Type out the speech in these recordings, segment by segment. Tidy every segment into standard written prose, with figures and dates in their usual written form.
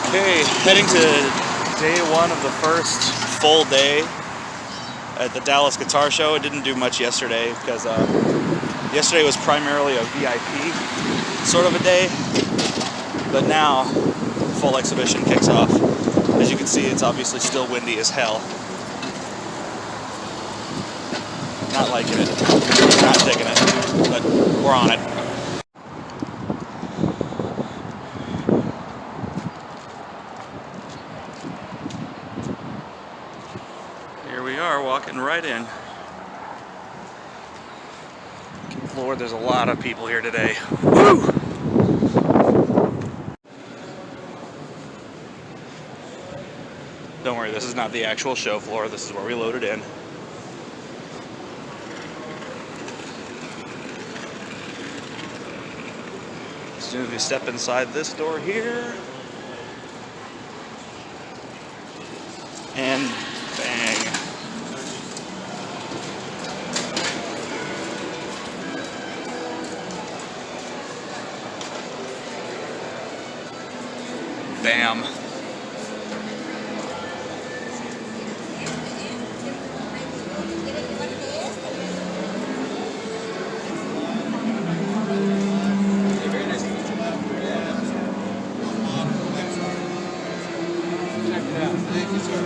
Okay, heading to day one of the first full day at the Dallas Guitar Show. I didn't do much yesterday because yesterday was primarily a VIP sort of a day, but now full exhibition kicks off. As you can see, it's obviously still windy as hell. Not liking it, not digging it, but we're on it. Here we are, walking right in. Lord, there's a lot of people here today. Woo! Don't worry, this is not the actual show floor. This is where we loaded in. As soon as we step inside this door here, and bang. Bam. Thank you, sir.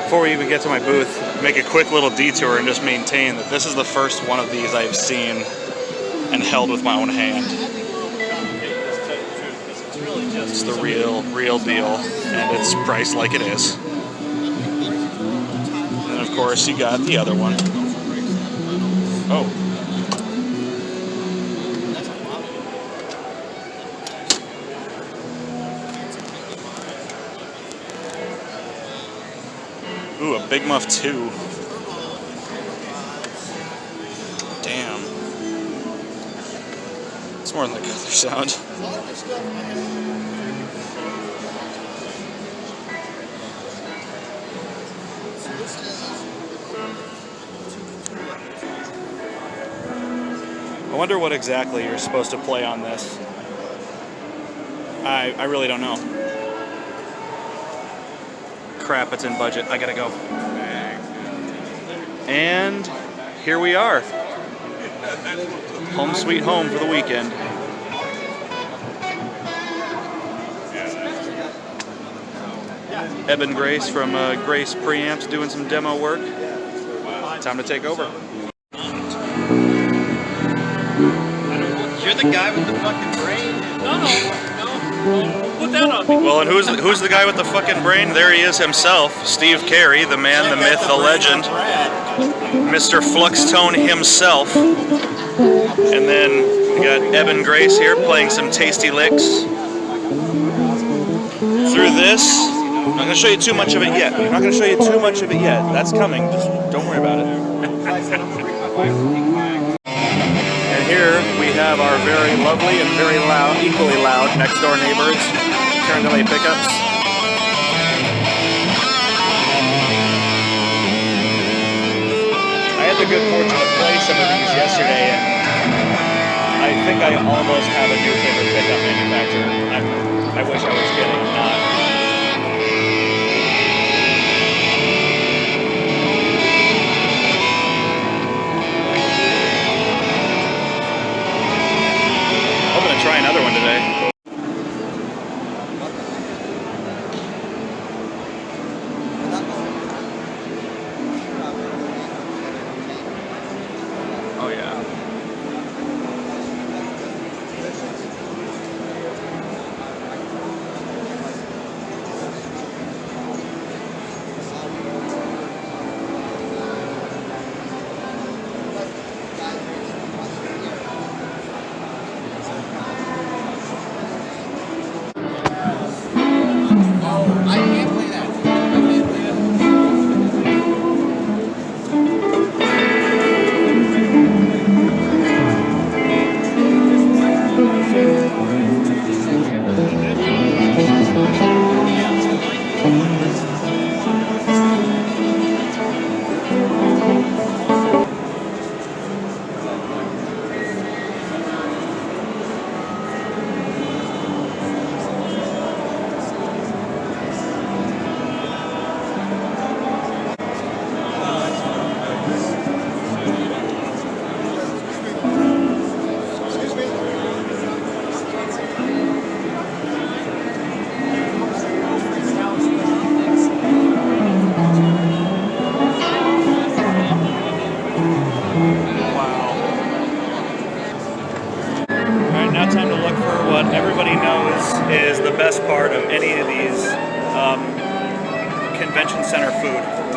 Before we even get to my booth, make a quick little detour and just maintain that this is the first one of these I've seen and held with my own hand. It's the real deal, and it's priced like it is. And then of course you got the other one. Oh. Ooh, a Big Muff 2. Damn. It's more than like other sound. I wonder what exactly you're supposed to play on this. I really don't know. Crap, it's in budget. I gotta go. And here we are. Home sweet home for the weekend. Eben Grace from Grace Preamps doing some demo work. Time to take over. You're the guy with the fucking brain. No. Put that on me. Well, and who's the guy with the fucking brain? There he is himself, Steve Carey, the man, the myth, the legend, Mr. Fluxtone himself. And then we got Eben Grace here playing some tasty licks. Through this, I'm not going to show you too much of it yet. That's coming. Just don't worry about it. And here we have our very lovely and very loud, equally loud next door neighbors, Turn Delay Pickups. I had the good fortune to play some of these yesterday, and I think I almost have a new favorite pickup manufacturer. I wish I was kidding, not. I'm gonna try another one today. Oh yeah. now time to look for what everybody knows is the best part of any of these convention center food.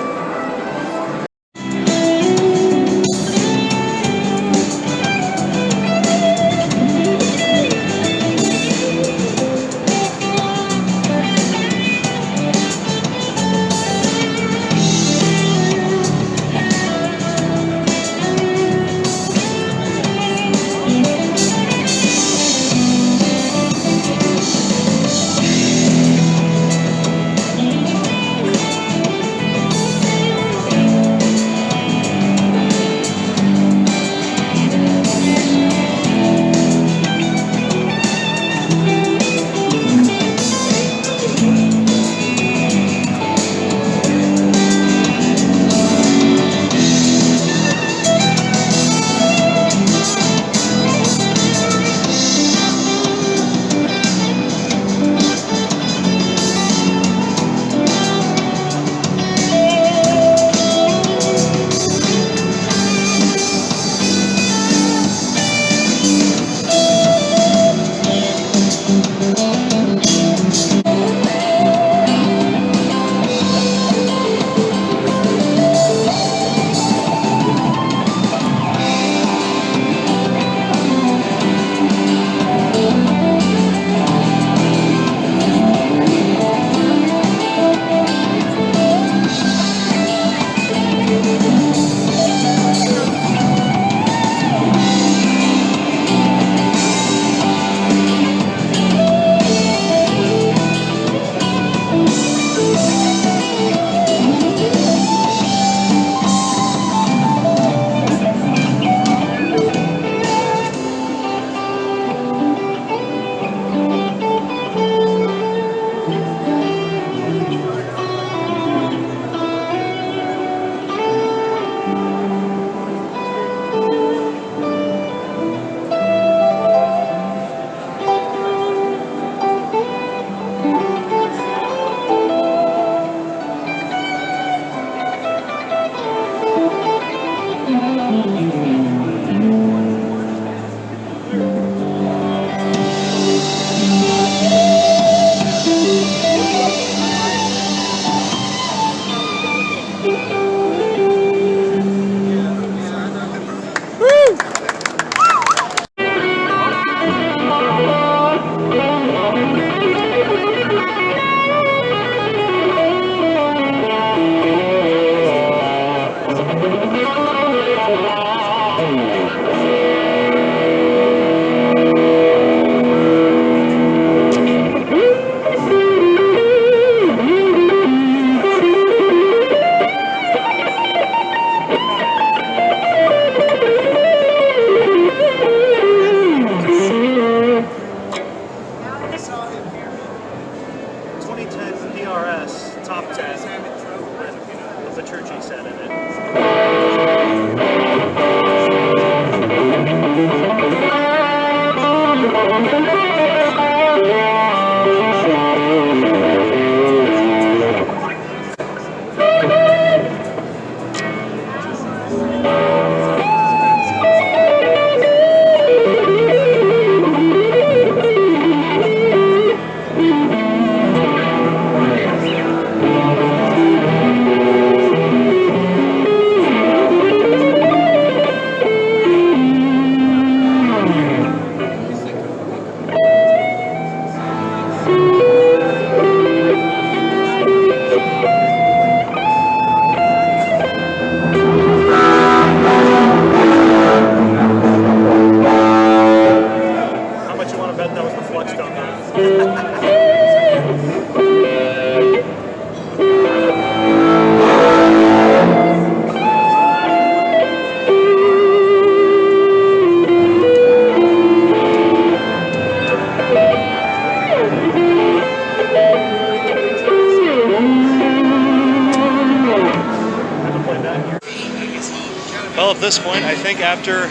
Well, at this point, I think after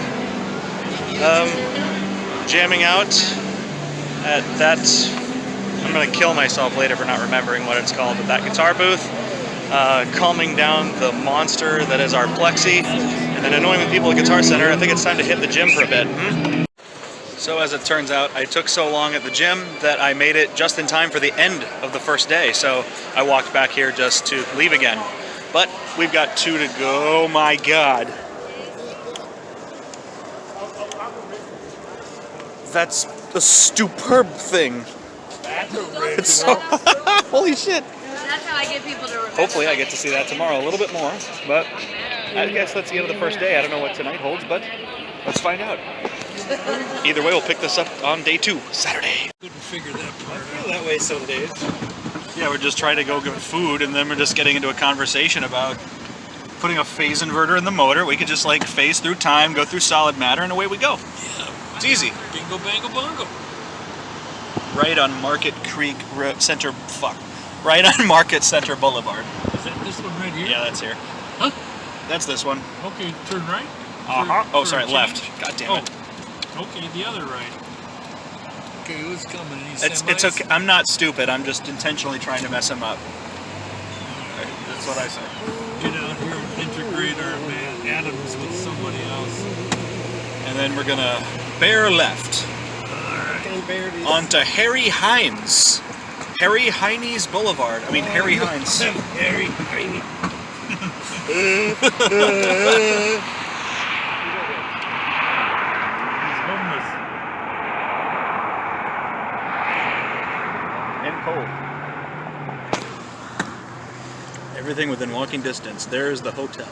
jamming out at that, I'm going to kill myself later for not remembering what it's called, but that guitar booth, calming down the monster that is our Plexi, and then annoying the people at Guitar Center, I think it's time to hit the gym for a bit. So as it turns out, I took so long at the gym that I made it just in time for the end of the first day. So I walked back here just to leave again. But we've got 2 to go. Oh my God. That's a superb thing. It's so holy shit. That's how I get people to remember. Hopefully I get to see that tomorrow a little bit more, but I guess that's the end of the first day. I don't know what tonight holds, but let's find out. Either way, we'll pick this up on day 2, Saturday. Couldn't figure that part I feel that way some days. Yeah, we're just trying to go get food, and then we're just getting into a conversation about putting a phase inverter in the motor. We could just like phase through time, go through solid matter, and away we go. Yeah. It's easy. Bingo, bango, bongo. Right on Market Creek Center. Fuck. Right on Market Center Boulevard. Is that this one right here? Yeah, that's here. Huh? That's this one. Okay, turn right. Oh, sorry, change. left. God damn it. Oh, okay, the other right. Okay, who's coming? Any It's semis? okay. I'm not stupid. I'm just intentionally trying to mess him up. That's what I say. Get out here and integrate our atoms with somebody else. And then we're gonna bear left onto Harry Hines. Harry Hines Boulevard. I mean Harry Hines. Harry Hines. He's homeless. And cold. Everything within walking distance. There's the hotel.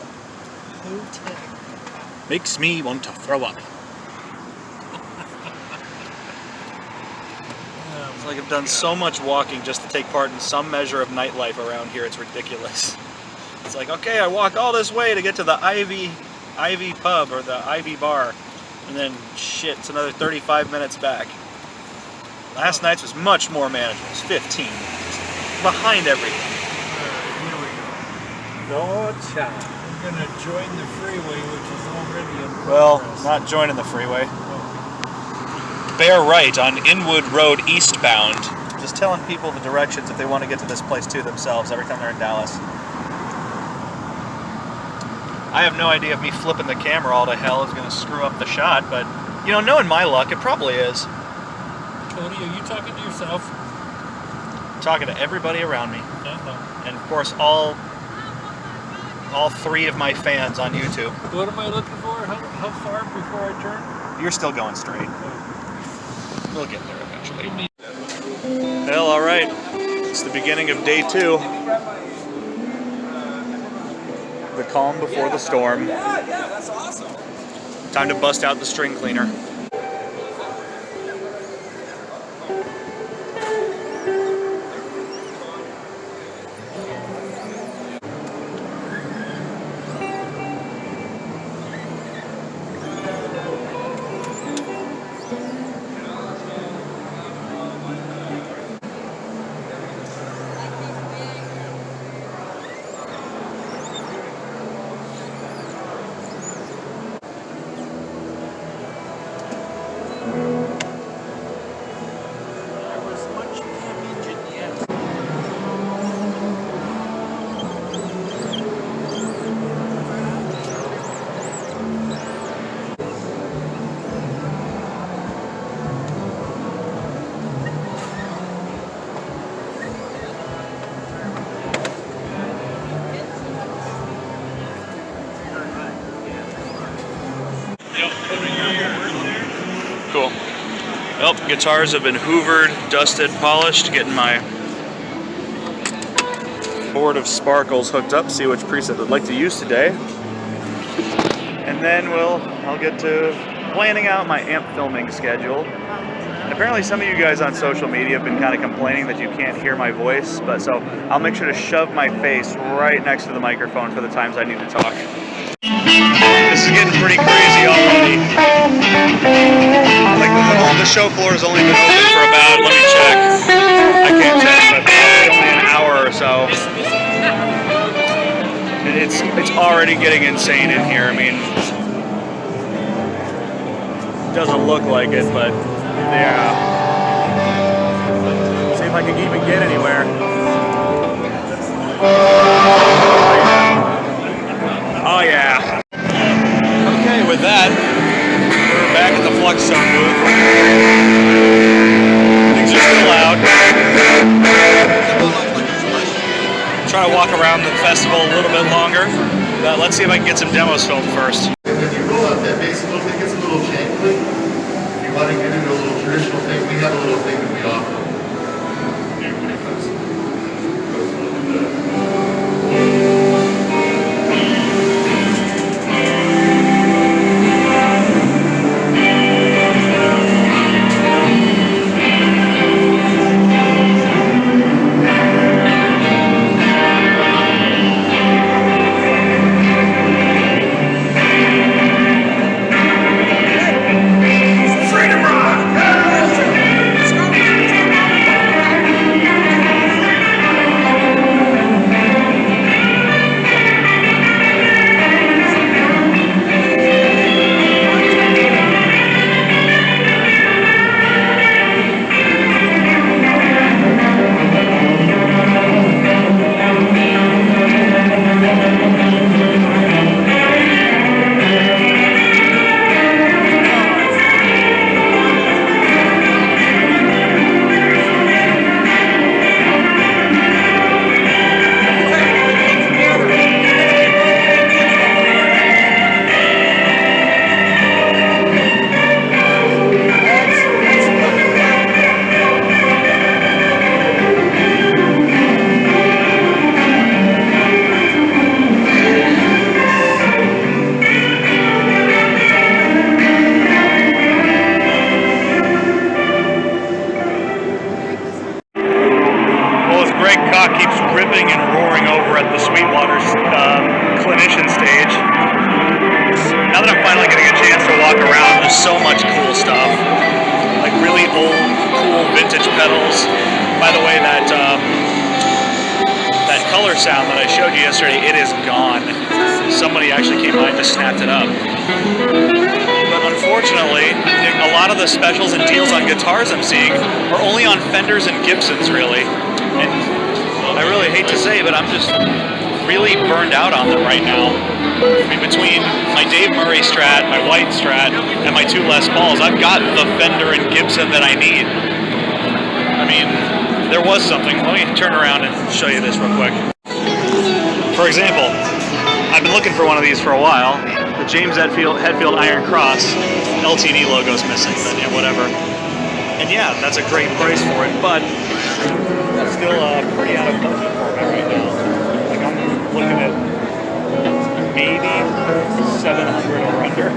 Makes me want to throw up. It's like I've done so much walking just to take part in some measure of nightlife around here. It's ridiculous. It's like, okay, I walked all this way to get to the Ivy pub or the Ivy bar, and then shit, it's another 35 minutes back. Last night's was much more manageable. It was 15 minutes. Behind everything. No child. We're gonna join the freeway, which is already in Well, progress. not joining the freeway. Bear right on Inwood Road eastbound. Just telling people the directions if they want to get to this place too themselves every time they're in Dallas. I have no idea if me flipping the camera all to hell is going to screw up the shot, but, you know, knowing my luck, it probably is. Cody, are you talking to yourself? I'm talking to everybody around me. Uh-huh. And, of course, all 3 of my fans on YouTube. What am I looking for? How far before I turn? You're still going straight. Oh. We'll get there eventually. Give me- Well, all right. It's the beginning of day 2. The calm before the storm. Yeah, that's awesome. Time to bust out the string cleaner. Cool. Well, guitars have been hoovered, dusted, polished, getting my board of sparkles hooked up, see which preset I'd like to use today. And then I'll get to planning out my amp filming schedule. And apparently some of you guys on social media have been kind of complaining that you can't hear my voice, but so I'll make sure to shove my face right next to the microphone for the times I need to talk. This is getting pretty crazy already. Like the show floor has only been open for about, let me check, I can't check, but probably only an hour or so. It's already getting insane in here. I mean, it doesn't look like it, but yeah. See if I can even get anywhere. Oh yeah. Okay, with that, we're back at the Flux Zone booth. let's see if I can get some demos filmed first. When you roll out that bass, a little thing gets a little jangly. If you want to get into a little traditional thing, we have a little thing that we offer. When it comes, goes a little bit. Sound that I showed you yesterday, it is gone. Somebody actually came by and just snapped it up. But unfortunately, a lot of the specials and deals on guitars I'm seeing are only on Fenders and Gibsons, really. And I really hate to say, but I'm just really burned out on them right now. I mean, between my Dave Murray Strat, my White Strat, and my two Les Pauls, I've got the Fender and Gibson that I need. I mean, there was something. Let me turn around and show you this real quick. For example, I've been looking for one of these for a while. The James Hetfield Iron Cross LTD logo's missing, but yeah, whatever. And yeah, that's a great price for it, but that's still pretty out of budget for me right now. Like I'm looking at maybe 700 or under,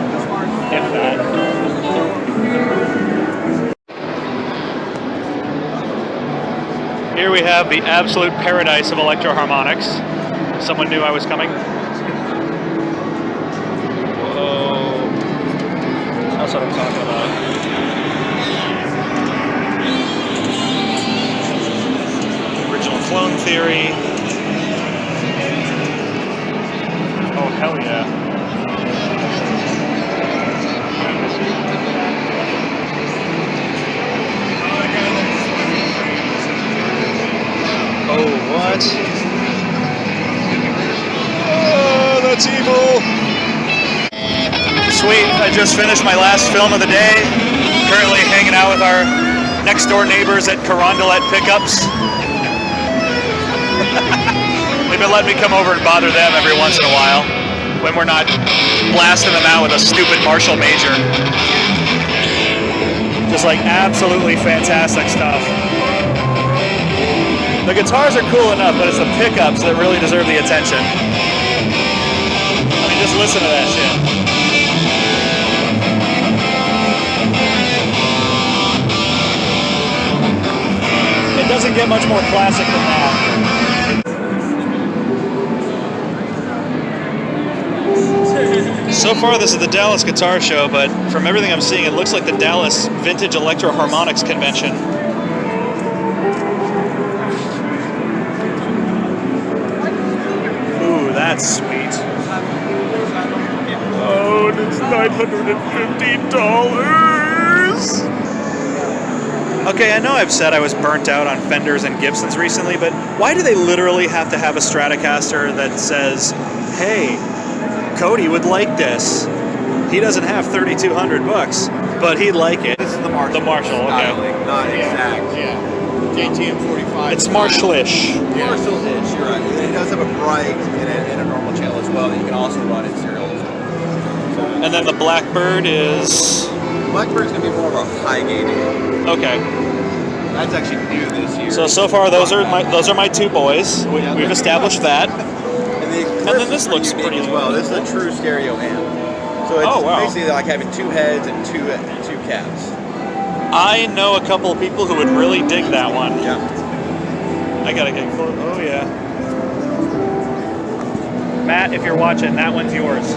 if that. Here we have the absolute paradise of electro harmonics. Someone knew I was coming. Whoa. That's what I'm talking about. Original clone theory. Oh, hell yeah. Oh, what? Oh, that's evil. Sweet, I just finished my last film of the day. Currently hanging out with our next door neighbors at Carondelet Pickups. They've been letting me come over and bother them every once in a while when we're not blasting them out with a stupid Marshall Major. Just like absolutely fantastic stuff. The guitars are cool enough, but it's the pickups that really deserve the attention. I mean, just listen to that shit. It doesn't get much more classic than that. So far, this is the Dallas Guitar Show, but from everything I'm seeing, it looks like the Dallas Vintage Electro Harmonics Convention. Ooh, that's sweet. Oh, and it's $950. Okay, I know I've said I was burnt out on Fenders and Gibsons recently, but why do they literally have to have a Stratocaster that says, hey, Kody would like this. He doesn't have $3,200, but he'd like it. This is the Marshall. The Marshall, okay. Not exact. Yeah. JTM 45. It's Marshall-ish. Marshall-ish, you're right. It does have a bright and a normal channel as well that you can also run in serial as well. And then the Blackbird is... Blackbird's going to be more of a high gain. Okay. That's actually new this year. So far those are my two boys. We've established that. And then this looks unique pretty as well. This is a true stereo amp. So it's basically like having two heads and two cabs. I know a couple of people who would really dig that one. Yeah. I gotta get close. Oh yeah. Matt, if you're watching, that one's yours.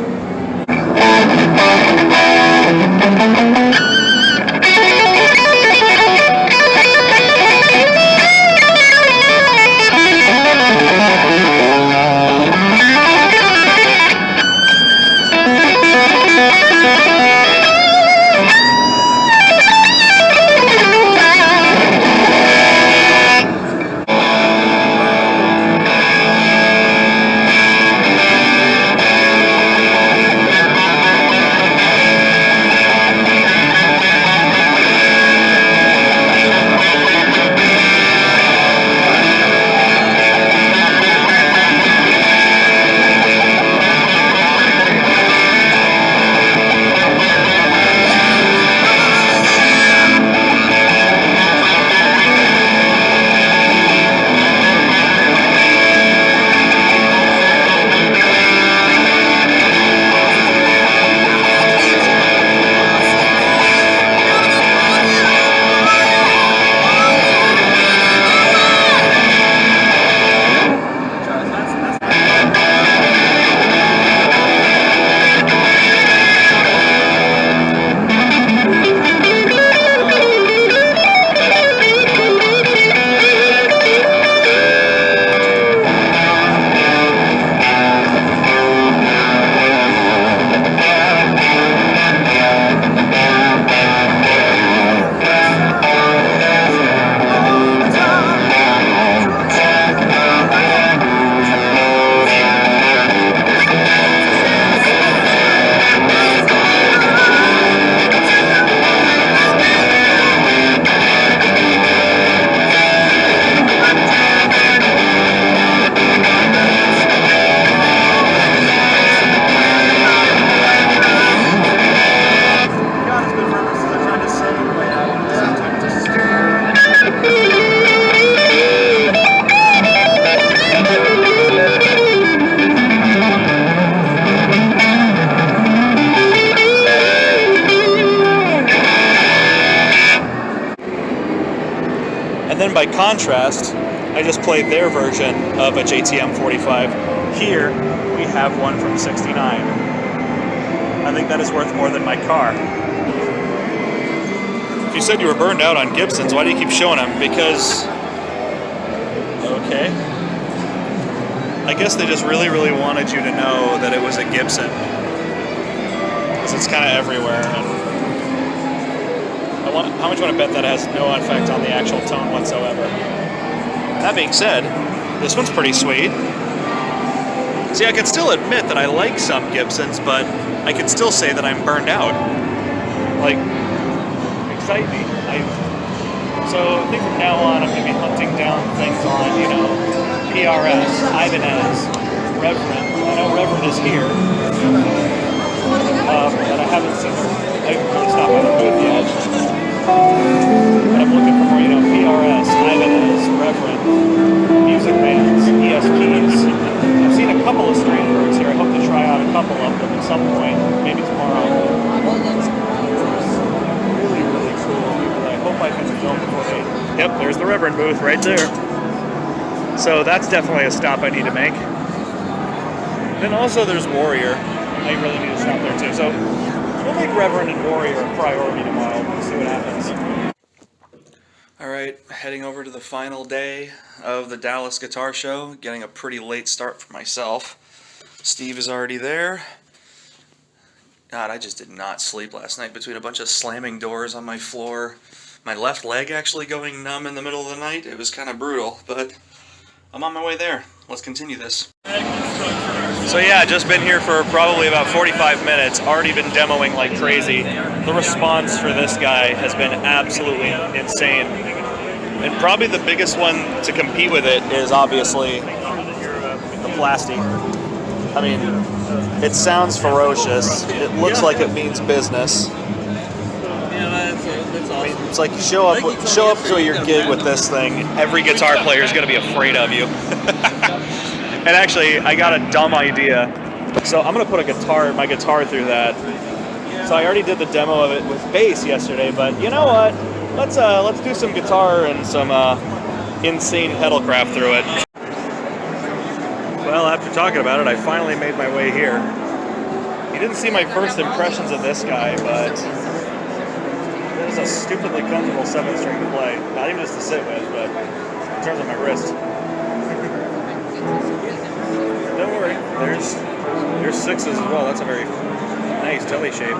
And then by contrast, I just played their version of a JTM 45. Here, we have one from '69. I think that is worth more than my car. If you said you were burned out on Gibsons, why do you keep showing them? Because... okay. I guess they just really, really wanted you to know that it was a Gibson. Because it's kind of everywhere. And how much you want to bet that has no effect on the actual tone whatsoever? That being said, this one's pretty sweet. See, I can still admit that I like some Gibsons, but I can still say that I'm burned out. Like, excite me. So I think from now on I'm going to be hunting down things on, you know, PRS, Ibanez, Reverend. I know Reverend is here, but I haven't seen her. I haven't stopped by the booth yet. But I'm looking for more, you know, PRS, Ibanez, Reverend, music bands, ESPs. I've seen a couple of Strandbergs here. I hope to try out a couple of them at some point, maybe tomorrow. Really, really cool. I hope I can film before they... Yep, there's the Reverend booth right there. So that's definitely a stop I need to make. Then also there's Warrior. I really need to stop there too. So we'll make Reverend and Warrior a priority tomorrow. We'll see what happens. Alright, heading over to the final day of the Dallas Guitar Show. Getting a pretty late start for myself. Steve is already there. God, I just did not sleep last night between a bunch of slamming doors on my floor. My left leg actually going numb in the middle of the night. It was kind of brutal, but I'm on my way there. Let's continue this. So yeah, just been here for probably about 45 minutes. Already been demoing like crazy. The response for this guy has been absolutely insane. And probably the biggest one to compete with it is obviously the Plasti. I mean, it sounds ferocious. It looks like it means business. Yeah, that's awesome. I mean, it's like show up to your gig with this thing. Every guitar player is going to be afraid of you. And actually, I got a dumb idea. So I'm going to put my guitar through that. So I already did the demo of it with bass yesterday, but you know what? Let's do some guitar and some insane pedal craft through it. Well, after talking about it, I finally made my way here. You didn't see my first impressions of this guy, but it is a stupidly comfortable 7-string to play. Not even just to sit with, but in terms of my wrist. Don't worry, there's 6s as well. That's a very nice jelly shape.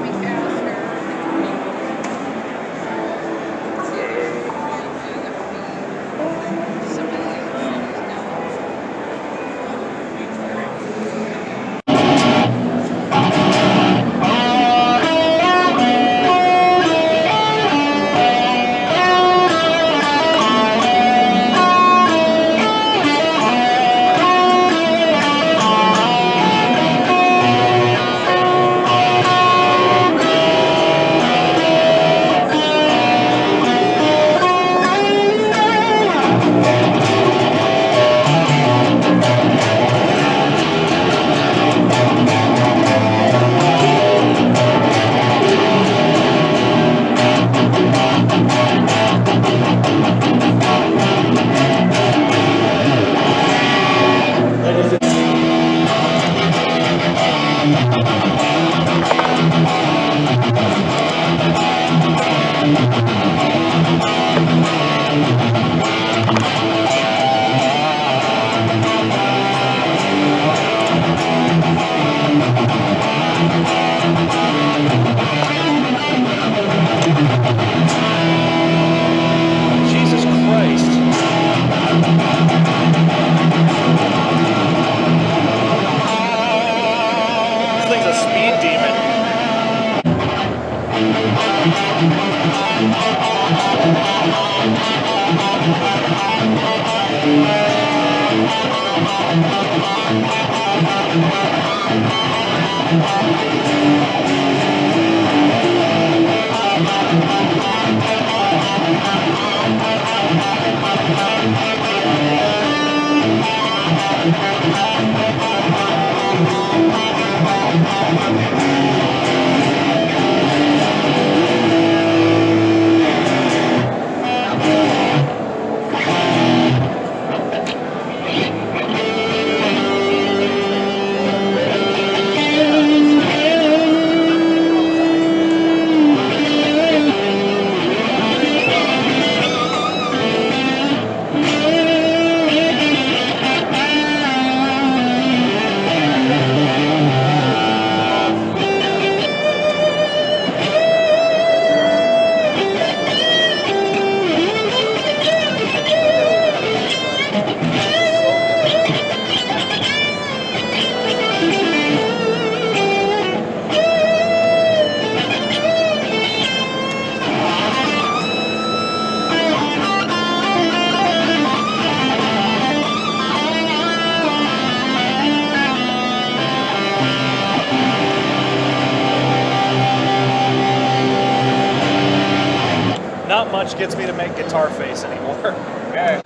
Not much gets me to make guitar face anymore. Okay.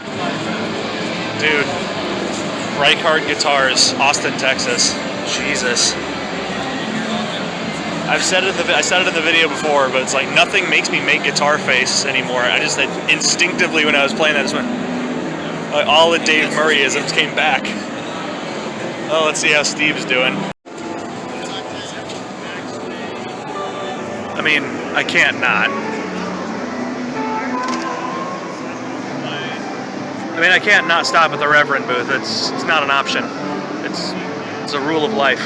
Dude, Reichhardt Guitars, Austin, Texas. Jesus. I said it in the video before, but it's like nothing makes me make guitar face anymore. I just instinctively when I was playing that, just went, all that Dave Murray is, it came back. Oh, let's see how Steve's doing. I mean, I can't not. I mean, I can't not stop at the Reverend booth. It's not an option. It's a rule of life.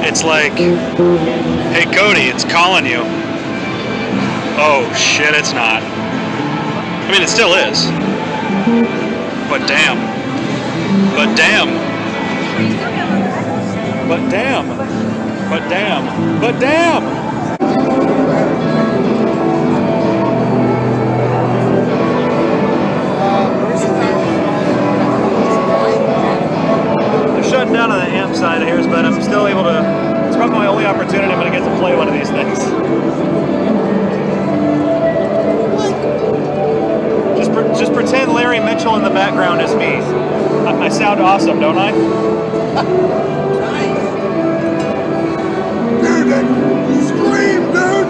It's like, hey Kody, it's calling you. Oh shit, it's not. I mean, it still is. But damn. But damn. But damn. But damn. But damn. Shutting down on the amp side of here, but I'm still able to. It's probably my only opportunity I'm going to get to play one of these things. Just pretend Larry Mitchell in the background is me. I sound awesome, don't I? Dude, scream, dude!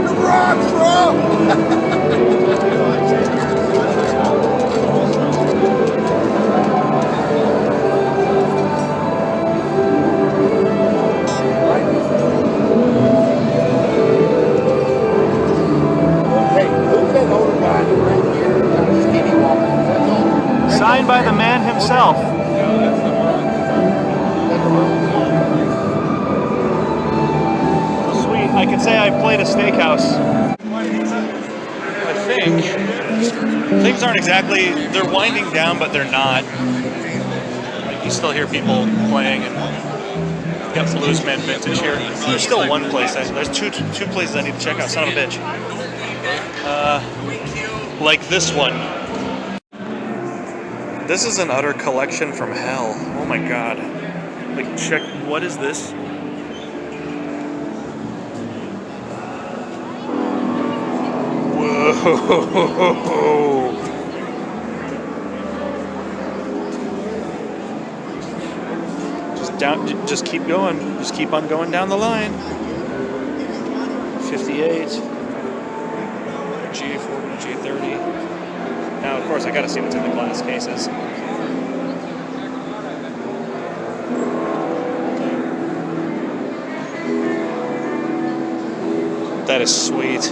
The rocks, bro! Signed by the man himself. Sweet. I can say I've played a steakhouse. I think things aren't exactly. They're winding down, but they're not. Like, you still hear people playing, and got Blues Man Vintage here. There's still one place. There's two places I need to check out. Son of a bitch. Like this one. This is an utter collection from hell. Oh my god. Like, check, what is this? Whoa. Just keep going. Just keep on going down the line. 58. G40, G30. Now, of course, I gotta see what's in the glass cases. That is sweet.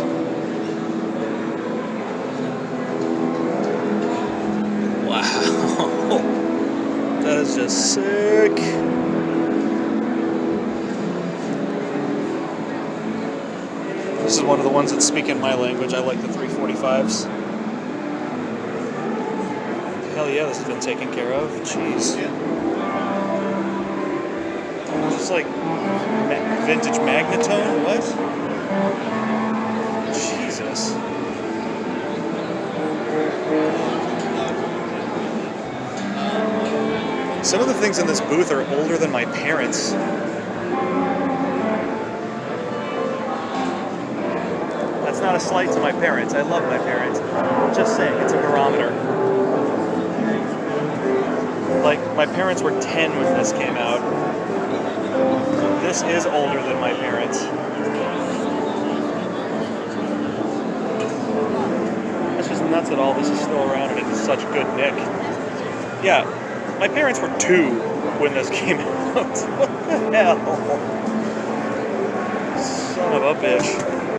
Wow. That is just sick. This is one of the ones that's speaking my language. I like the 345s. Hell yeah, this has been taken care of. Jeez. It's like vintage magnetone? What? Jesus. Some of the things in this booth are older than my parents. That's not a slight to my parents. I love my parents. I'm just saying, it's a barometer. Like, my parents were 10 when this came out. This is older than my parents. That's just nuts that all this is still around and it's such good nick. Yeah, my parents were 2 when this came out. What the hell? Son of a bitch.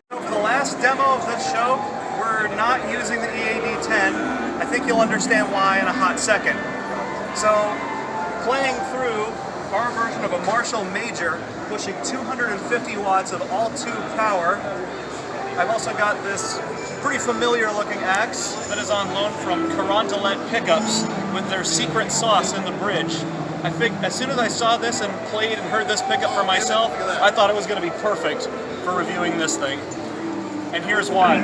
For the last demo of this show, we're not using the EAD-10. I think you'll understand why in a hot second. So, playing through our version of a Marshall Major, pushing 250 watts of all-tube power. I've also got this pretty familiar looking axe that is on loan from Carondelet Pickups with their secret sauce in the bridge. I think as soon as I saw this and played and heard this pickup for myself, I thought it was going to be perfect for reviewing this thing. And here's why.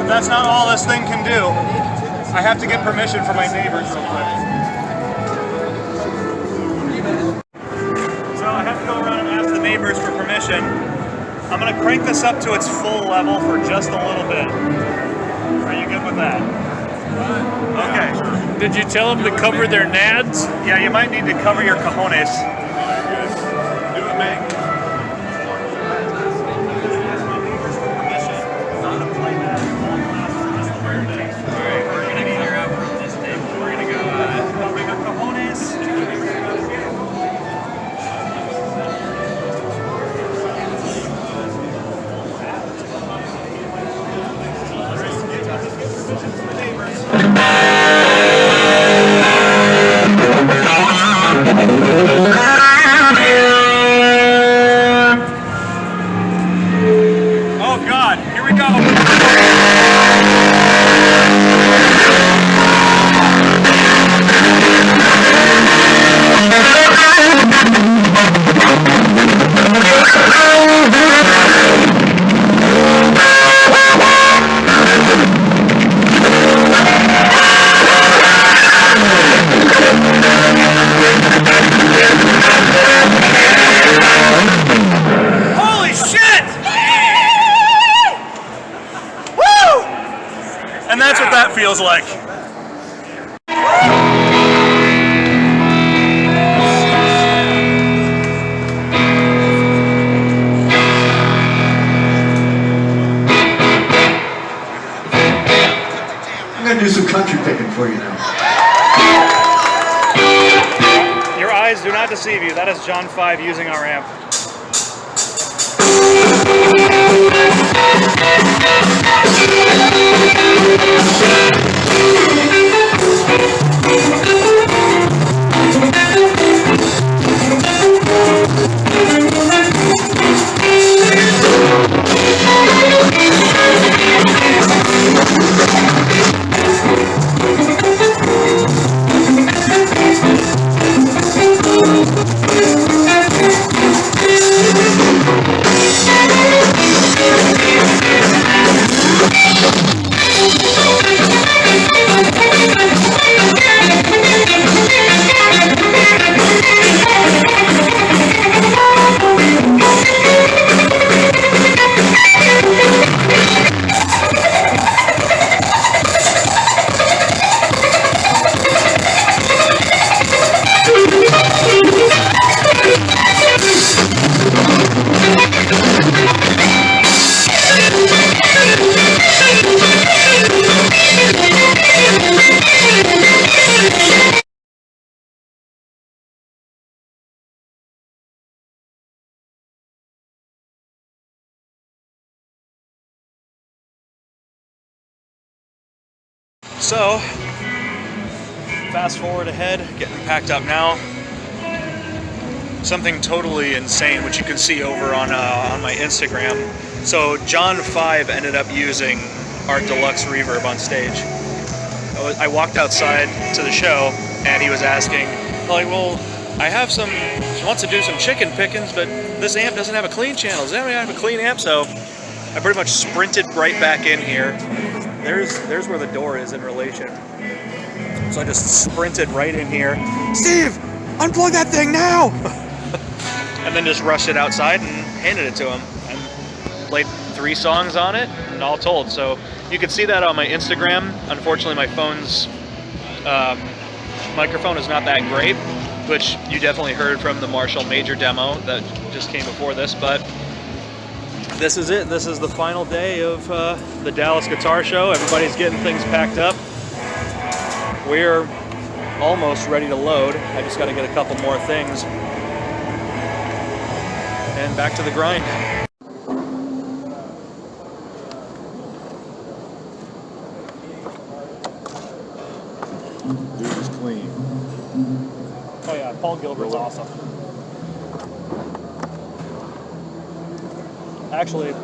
That's not all this thing can do. I have to get permission from my neighbors real quick. So I have to go around and ask the neighbors for permission. I'm going to crank this up to its full level for just a little bit. Are you good with that? Okay. Did you tell them to cover their nads? Yeah, you might need to cover your cojones. Do it, man. Oh God, here we go. Holy shit! Woo! And that's what that feels like. I'm gonna do some country picking for you now. Your eyes do not deceive you. That is John 5 using our amp. So, fast forward ahead, getting packed up now. Something totally insane, which you can see over on my Instagram. So John 5 ended up using our deluxe reverb on stage. I walked outside to the show, and he was asking, like, well, I have some, she wants to do some chicken pickings, but this amp doesn't have a clean channel. Does anybody have a clean amp? So I pretty much sprinted right back in here. There's where the door is in relation. So I just sprinted right in here. Steve, unplug that thing now! And then just rushed it outside and handed it to him. And played 3 songs on it, and all told. So you can see that on my Instagram. Unfortunately, my phone's microphone is not that great, which you definitely heard from the Marshall Major demo that just came before this. But this is it. This is the final day of the Dallas Guitar Show. Everybody's getting things packed up. We're almost ready to load. I just got to get a couple more things. And back to the grind. Dude is clean. Oh yeah, Paul Gilbert's awesome. Actually,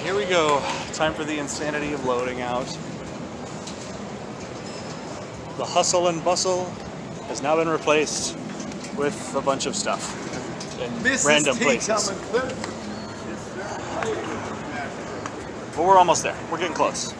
here we go. Time for the insanity of loading out. The hustle and bustle has now been replaced with a bunch of stuff in random places. But we're almost there. We're getting close.